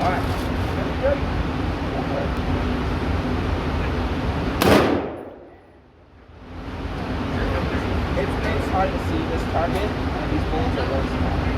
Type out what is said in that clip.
Alright. That's good. It's hard to see this target, and these bullets are really small.